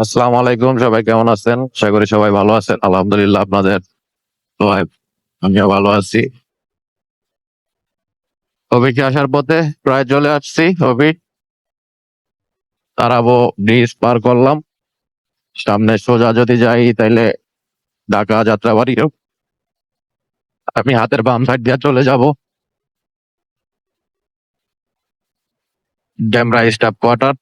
আসসালামু আলাইকুম, সবাই কেমন আছেন? আশা করি সবাই ভালো আছেন। আলহামদুলিল্লাহ, আপনাদের দোয়ায় আমিও ভালো আছি। অফিসে আসার পথে প্রায় চলে আসছি। অফিস তারাবো ব্রিজ পার করলাম। সামনে সোজা যদি যাই তাইলে ঢাকা যাত্রাবাড়ি। আমি হাতের বাম সাইড দিয়ে চলে যাব ডেমরা স্টাফ কোয়ার্টার।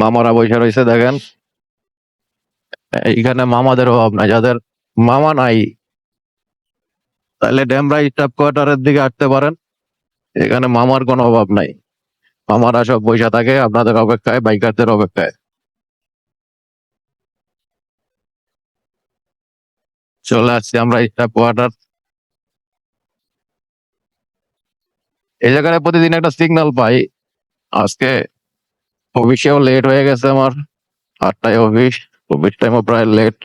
মামারা বসে রয়েছে দেখেন। এইখানে মামাদের অভাব নাই, যাদের মামা নাই তাহলে ডেমরা স্টাফ কোয়ার্টারের দিকে আসতে পারেন। এখানে মামার কোনো অভাব নাই। মামারা সব বসে থাকে আপনাদের অপেক্ষায়, বাইকারদের অপেক্ষায়। চলে আসছি আমরা স্টাফ কোয়ার্টার। এই জায়গায় প্রতিদিন একটা সিগন্যাল পাই। আজকে অফিসেও লেট হয়ে গেছে আমার। 8টায় অফিস, অফিস টাইমও প্রায় লেট।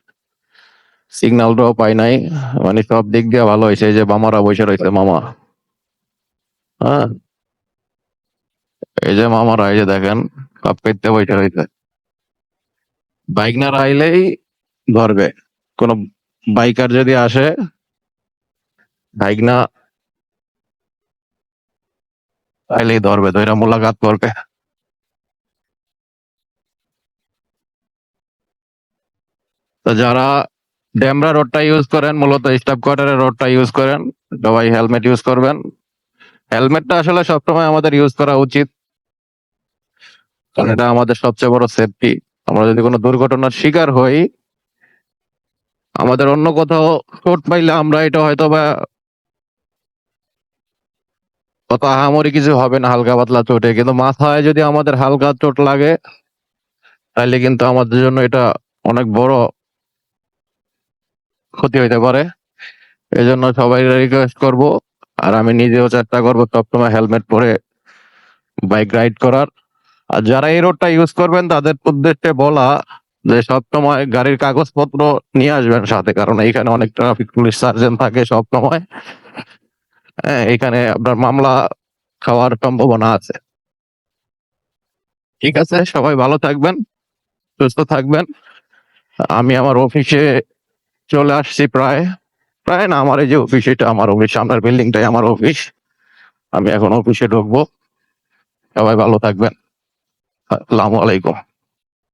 সিগন্যালটাও পাই নাই। মানে সব দিক দিয়ে ভালো হয়েছে, এই যে মামারা বসে রয়েছে। মামা, হ্যাঁ, এই যে মামারা, এই যে দেখেন কাপ পেতে বসে রয়েছে। বাইক না আইলেই ধরবে। কোন বাইকার যদি আসে, বাইক না আইলেই ধরবে, ধরে মোলাকাত করবে। তো যারা ডেমরা রোডটা ইউজ করেন, মূলত স্টাফ কোয়ার্টারের রোডটা ইউজ করেন, সবাই হেলমেট ইউজ করবেন। হেলমেটটা আসলে সবসময় আমাদের ইউজ করা উচিত, কারণ এটা আমাদের সবচেয়ে বড় সেফটি। আমরা যদি কোনো দুর্ঘটনার শিকার হই, আমাদের অন্য কোথাও চোট পাইলে আমরা এটা হয়তো বা কত আহামরি কিছু হবে না, হালকা পাতলা চোটে, কিন্তু মাথায় যদি আমাদের হালকা চোট লাগে তাহলে কিন্তু আমাদের জন্য এটা অনেক বড় ক্ষতি হইতে পারে। এই জন্য সবাই রিকোয়েস্ট করব, আর আমি নিজেও চেষ্টা করবো সবসময় হেলমেট পরে বাইক রাইড করার। আর যারা এই রোডটা ইউজ করবেন তাদের উদ্দেশ্যে বলা যে সবসময় গাড়ির কাগজপত্র নিয়ে আসবেন সাথে, কারণ এইখানে অনেক ট্রাফিক পুলিশ সার্জন থাকে সব সময়। হ্যাঁ, এখানে আপনার মামলা খাওয়ার সম্ভাবনা আছে। ঠিক আছে, সবাই ভালো থাকবেন, সুস্থ থাকবেন। আমি আমার অফিসে চলে আসছি। প্রায় প্রায় না, আমার এই যে অফিস, এটা আমার অফিস, সামনের বিল্ডিংটাই আমার অফিস। আমি এখন অফিসে ঢুকবো। সবাই ভালো থাকবেন। আসসালামু আলাইকুম।